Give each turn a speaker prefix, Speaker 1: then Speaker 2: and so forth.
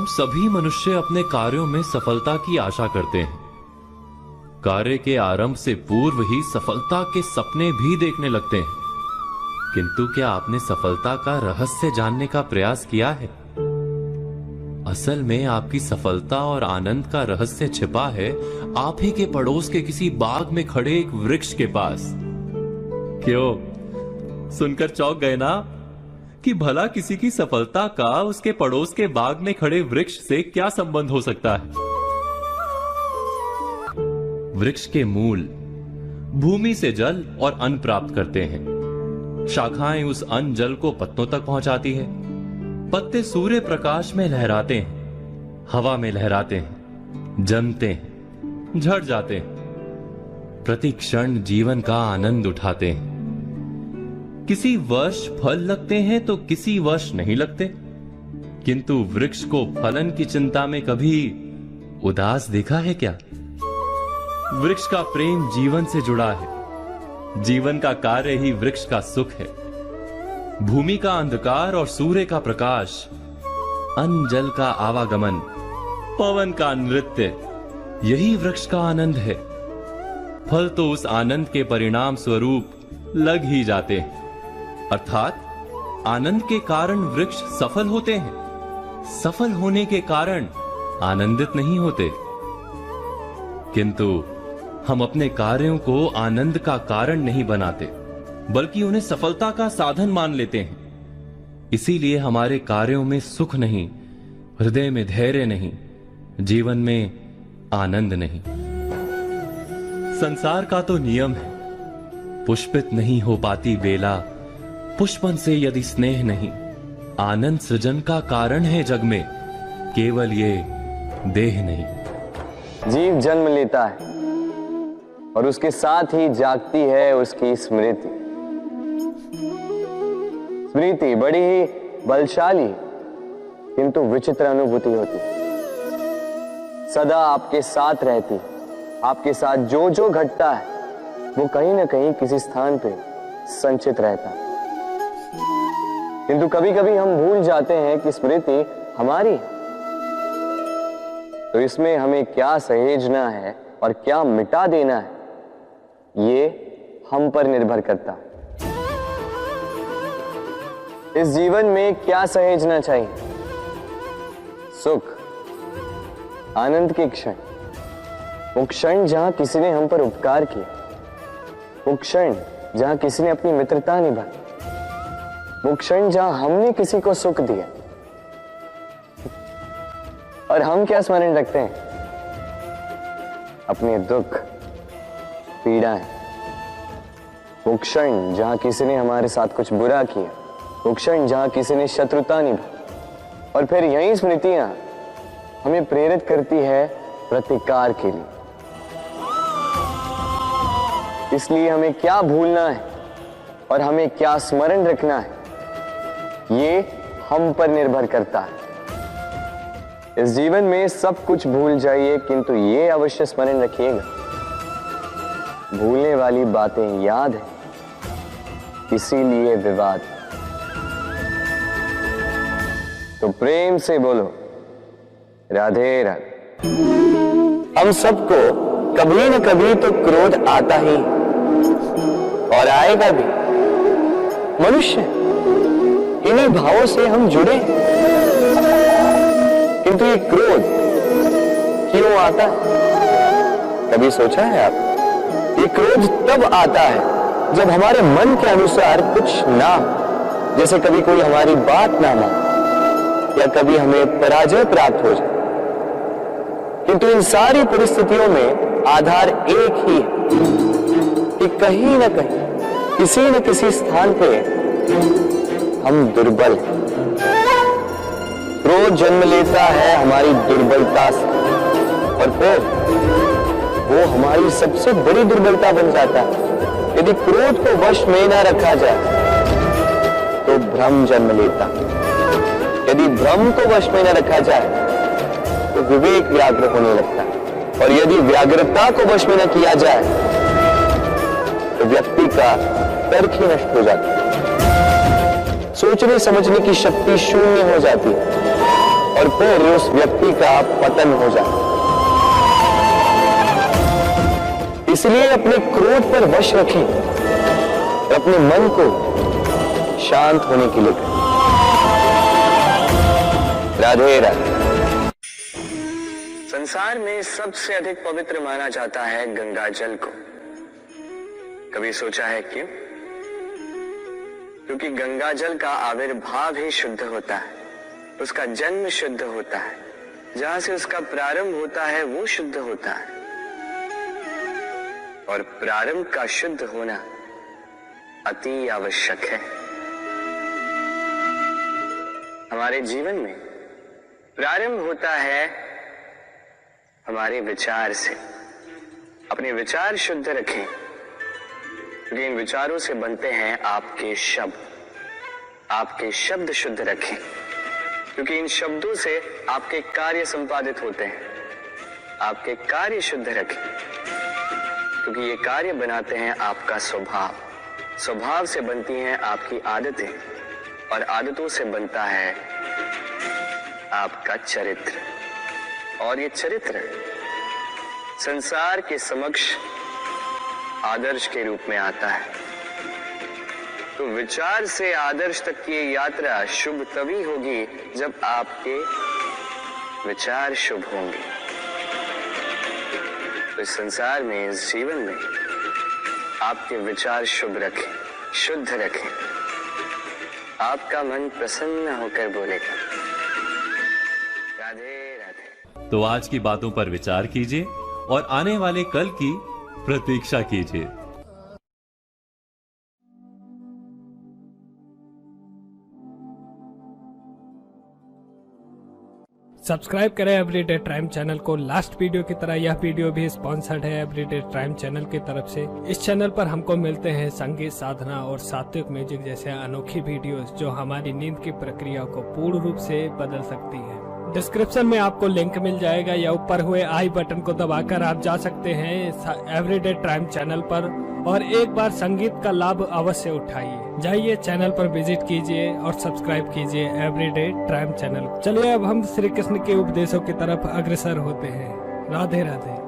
Speaker 1: सभी मनुष्य अपने कार्यों में सफलता की आशा करते हैं। कार्य के आरंभ से पूर्व ही सफलता के सपने भी देखने लगते हैं। किंतु क्या आपने सफलता का रहस्य जानने का प्रयास किया है? असल में आपकी सफलता और आनंद का रहस्य छिपा है आप ही के पड़ोस के किसी बाग में खड़े एक वृक्ष के पास। क्यों, सुनकर चौंक गए ना कि भला किसी की सफलता का उसके पड़ोस के बाग में खड़े वृक्ष से क्या संबंध हो सकता है? वृक्ष के मूल भूमि से जल और अन्न प्राप्त करते हैं। शाखाएं उस अन्न जल को पत्तों तक पहुंचाती है। पत्ते सूर्य प्रकाश में लहराते हैं, हवा में लहराते हैं, जमते हैं, झड़ जाते हैं, प्रति क्षण जीवन का आनंद उठाते हैं। किसी वर्ष फल लगते हैं तो किसी वर्ष नहीं लगते, किंतु वृक्ष को फलन की चिंता में कभी उदास देखा है क्या? वृक्ष का प्रेम जीवन से जुड़ा है। जीवन का कार्य ही वृक्ष का सुख है। भूमि का अंधकार और सूर्य का प्रकाश, अन्न जल का आवागमन, पवन का नृत्य, यही वृक्ष का आनंद है। फल तो उस आनंद के परिणाम स्वरूप लग ही जाते हैं। अर्थात आनंद के कारण वृक्ष सफल होते हैं, सफल होने के कारण आनंदित नहीं होते। किंतु हम अपने कार्यों को आनंद का कारण नहीं बनाते, बल्कि उन्हें सफलता का साधन मान लेते हैं। इसीलिए हमारे कार्यों में सुख नहीं, हृदय में धैर्य नहीं, जीवन में आनंद नहीं। संसार का तो नियम है, पुष्पित नहीं हो पाती बेला, पुष्पन से यदि स्नेह नहीं। आनंद सृजन का कारण है जग में, केवल ये देह नहीं।
Speaker 2: जीव जन्म लेता है और उसके साथ ही जागती है उसकी स्मृति। स्मृति बड़ी ही बलशाली किंतु विचित्र अनुभूति होती, सदा आपके साथ रहती। आपके साथ जो जो घटता है वो कहीं ना कहीं किसी स्थान पे संचित रहता है। किंतु कभी कभी हम भूल जाते हैं कि स्मृति हमारी है। तो इसमें हमें क्या सहेजना है और क्या मिटा देना है, ये हम पर निर्भर करता है। इस जीवन में क्या सहेजना चाहिए? सुख, आनंद के क्षण, वो क्षण जहां किसी ने हम पर उपकार किया, वो क्षण जहां किसी ने अपनी मित्रता निभाई, वो क्षण जहां हमने किसी को सुख दिया। और हम क्या स्मरण रखते हैं? अपने दुख, पीड़ाएं। वो क्षण जहां किसी ने हमारे साथ कुछ बुरा किया, वो क्षण जहां किसी ने शत्रुता निभाई। और फिर यही स्मृतियां हमें प्रेरित करती है प्रतिकार के लिए। इसलिए हमें क्या भूलना है और हमें क्या स्मरण रखना है, ये हम पर निर्भर करता है। इस जीवन में सब कुछ भूल जाइए, किंतु ये अवश्य स्मरण रखिएगा, भूलने वाली बातें याद है, इसीलिए विवाद। तो प्रेम से बोलो राधे राधे। हम सबको कभी न कभी तो क्रोध आता ही और आएगा भी। मनुष्य, इन्हीं भावों से हम जुड़े। किंतु ये क्रोध क्यों आता है? कभी सोचा है आप? ये क्रोध तब आता है जब हमारे मन के अनुसार कुछ ना हो, जैसे कभी कोई हमारी बात ना माने या कभी हमें पराजय प्राप्त हो जाए। किंतु इन सारी परिस्थितियों में आधार एक ही है कि कहीं ना कहीं, किसी न किसी स्थान पे हम दुर्बल हैं। क्रोध जन्म लेता है हमारी दुर्बलता से और फिर वो हमारी सबसे बड़ी दुर्बलता बन जाता है। यदि क्रोध को वश में ना रखा जाए तो भ्रम जन्म लेता। यदि भ्रम को वश में न रखा जाए तो विवेक व्याग्र होने लगता है, और यदि व्याग्रता को वश में न किया जाए तो व्यक्ति का तर्क ही नष्ट हो जाता है, सोचने समझने की शक्ति शून्य हो जाती है। और फिर उस व्यक्ति का पतन हो जाए। इसलिए अपने क्रोध पर वश रखें और अपने मन को शांत होने के लिए करें। राधे राधे। संसार में सबसे अधिक पवित्र माना जाता है गंगा जल को। कभी सोचा है क्यों? क्योंकि गंगा जल का आविर्भाव ही शुद्ध होता है, उसका जन्म शुद्ध होता है, जहां से उसका प्रारंभ होता है वो शुद्ध होता है। और प्रारंभ का शुद्ध होना अति आवश्यक है। हमारे जीवन में प्रारंभ होता है हमारे विचार से। अपने विचार शुद्ध रखें, क्योंकि इन विचारों से बनते हैं आपके शब्द। आपके शब्द शुद्ध रखें, क्योंकि इन शब्दों से आपके कार्य संपादित होते हैं। आपके कार्य शुद्ध रखें, क्योंकि ये कार्य बनाते हैं आपका स्वभाव। स्वभाव से बनती हैं आपकी आदतें, और आदतों से बनता है आपका चरित्र। और ये चरित्र संसार के समक्ष आदर्श के रूप में आता है। तो विचार से आदर्श तक की ये यात्रा शुभ तभी होगी जब आपके विचार शुभ होंगे। तो इस संसार में, इस जीवन में आपके विचार शुभ रखें, शुद्ध रखें। आपका मन प्रसन्न होकर बोलेगा। राधे राधे।
Speaker 1: तो आज की बातों पर विचार कीजिए और आने वाले कल की प्रतीक्षा कीजिए।
Speaker 3: सब्सक्राइब करें एवरीडे टाइम चैनल को। लास्ट वीडियो की तरह यह वीडियो भी स्पॉन्सर्ड है एवरीडे टाइम चैनल की तरफ से। इस चैनल पर हमको मिलते हैं संगीत साधना और सात्विक म्यूजिक जैसे अनोखी वीडियोस जो हमारी नींद की प्रक्रिया को पूर्ण रूप से बदल सकती है। डिस्क्रिप्शन में आपको लिंक मिल जाएगा या ऊपर हुए आई बटन को दबाकर आप जा सकते हैं एवरीडे टाइम चैनल पर और एक बार संगीत का लाभ अवश्य उठाइए। जाइए चैनल पर विजिट कीजिए और सब्सक्राइब कीजिए एवरीडे टाइम चैनल। चलिए अब हम श्री कृष्ण के उपदेशों की तरफ अग्रसर होते हैं। राधे राधे।